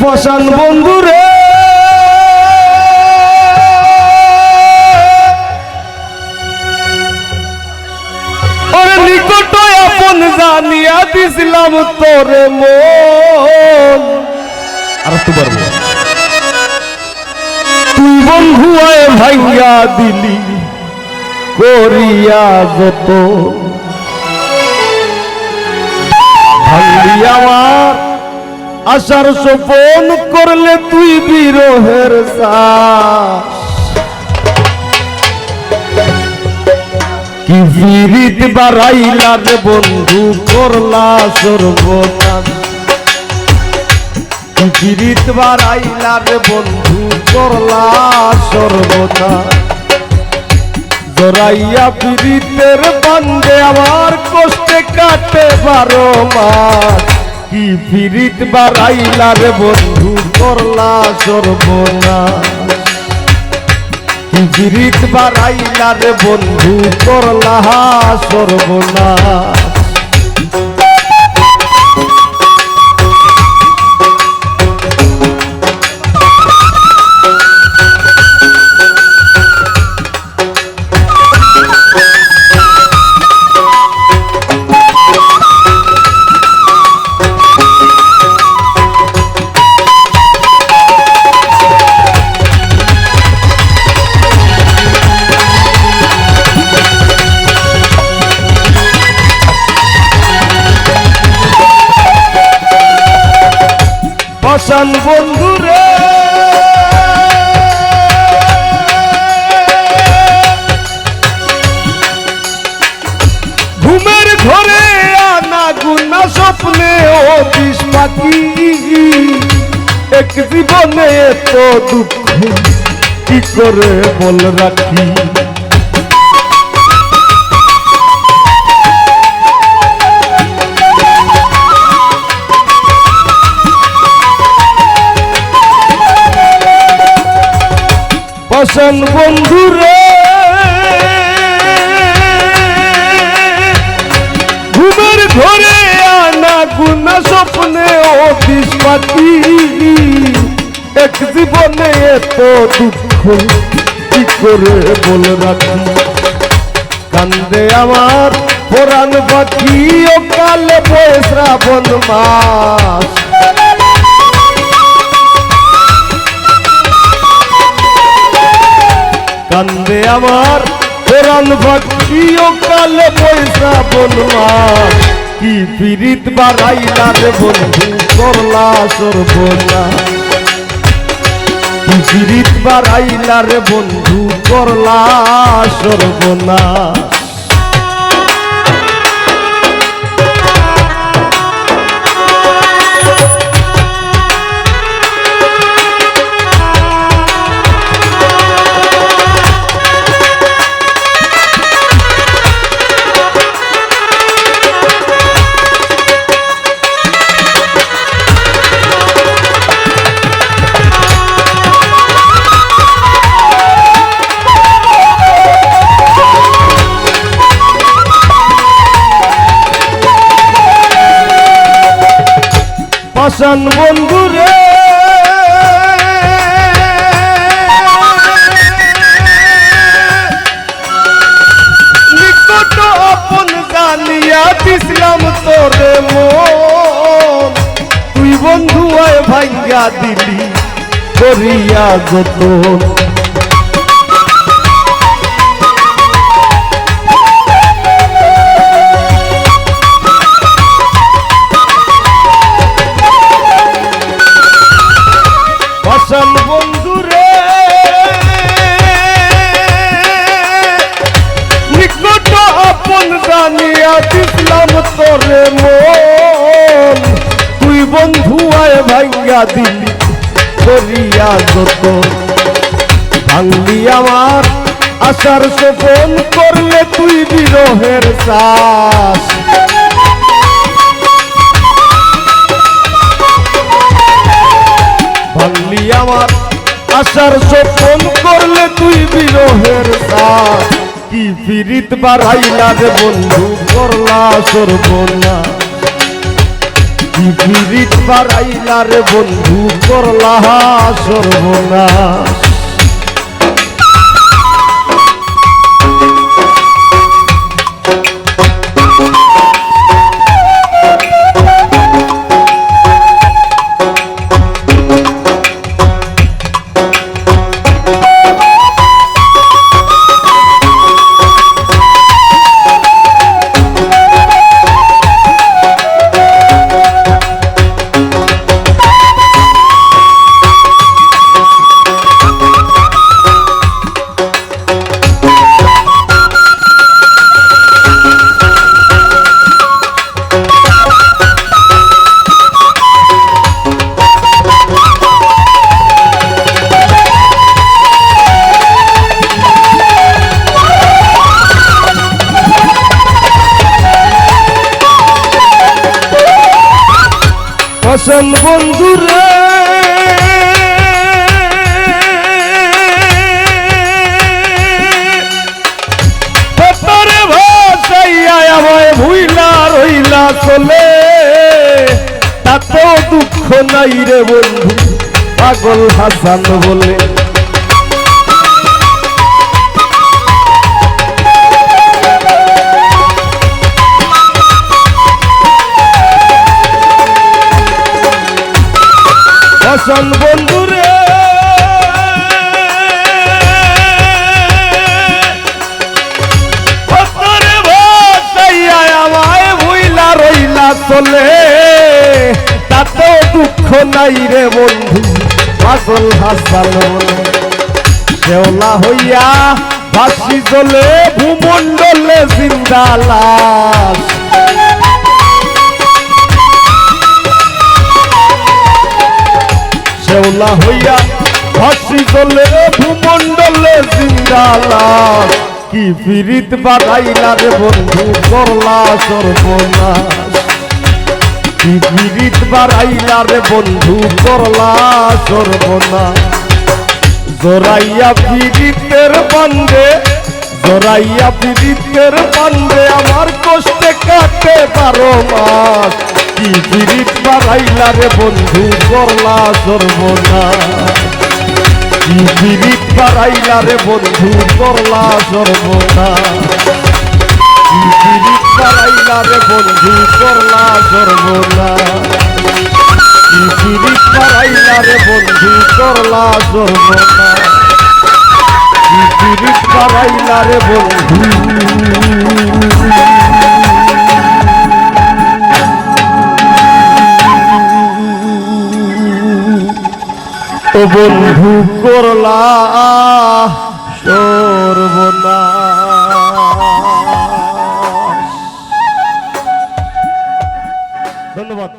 পাষাণ বন্ধুরে ওরে নিকট আপন জানিয়া দিছিলাম তোরে মন। আর একটু পারবো তুই বন্ধু আয় ভাইয়া দিলি করিয়া যত ভাঙলি আমার আশার সোপন করলে তুই বিরহের শ্বাস। কি বিরিত বাড়াইলা রে বন্ধু করলা সর্বনাশ। কি বিরিত বাড়াইলা রে বন্ধু করলা সর্বনাশ। জড়াইয়া পীড়িতের বান্ধে আমার কষ্টে কাটে 12 মাস। কি পীড়িত বাড়াইলা রে বন্ধু করলা সর্বনাশ। কি পীড়িত বাড়াইলা রে বন্ধু করলা সর্বনাশ। পাষাণ বন্ধুরে ঘুমের ঘরে আনা গুনা স্বপ্নে ও বিষ পাখি। এক জীবনে তো দুঃখ কি করে বল রাখি। পাষাণ বন্ধুরে ঘুমের ঘরে আনা গুনা স্বপ্নে ও বিষ পাখি। এক জীবনে এত দুঃখ কি করে বল রাখি। কান্দে আমার পরাণ পাখি ও কালে বয়ে শ্রাবণ মাস। কান্দে আমার পরাণ পাখি ও কালে বয়ে শ্রাবণ মাস। কি পীড়িত বাড়াইলা রে বন্ধু করলা সর্বনাশ। কি পীড়িত বাড়াইলা রে বন্ধু করলা সর্বনাশ। পাষাণ বন্ধুরে নিকট আপন জানিয়া দিছিলাম তোরে মন। তুই বন্ধু আয় ভাঙ্গা দিলি করিয়া যতন। পাষাণ বন্ধুরে নিকট আপন জানিয়া দিছিলাম তোরে মন। তুই বন্ধু আয় ভাঙ্গা দিলি করিয়া যতন। ভাঙলি আমার আশার সোপন করলে তুই বিরহের শ্বাস। ভাঙলি আমার আশার সোপন করলে তুই বিরহের শ্বাস। কি পীড়িত বাড়াইলা রে বন্ধু করলা সর্বনাশ। কি পিরিত বাড়াইলা রে বন্ধু করলা সর্বনাশ। আসল বন্ধুরে ভাষাইয়া আমায় ভুইলা রইলা চলে, তাতেও দুঃখ নাই রে বন্ধু পাগল হাসান বলে। হাসান বন্ধুরে ভাষাইয়া আমায় ভুইলা রইলা চলে, তাতেও দুঃখ নাই রে বন্ধু পাগল হাসান বলে। শেওলা হইয়া ভাসি চলে ভূমণ্ডলে জিন্দা লাশ, শেওলা হইয়া ভাসি চলে ভূমণ্ডলে জিন্দা লাশ। কি পিরিত বাড়াইলা রে বন্ধু করলা সর্বনাশ, কি পিরিত বাড়াইলা রে বন্ধু করলা সর্বনাশ। জোরাইয়া পিরিতের বান্ধে, জোরাইয়া পিরিতের বান্ধে আমার কষ্টে কাটে 12 মাস। কি পিরিত বাড়াইলা রে বন্ধু করলা সর্বনাশ, কি পিরিত বাড়াইলা রে বন্ধু করলা সর্বনাশ, কি পিরিত বাড়াইলা রে বন্ধু করলা সর্বনাশ, কি পিরিত বাড়াইলা রে বন্ধু করলা সর্বনাশ, কি পিরিত বাড়াইলা রে বন্ধু। ও বন্ধু করলা সর্বনাশ। ধন্যবাদ।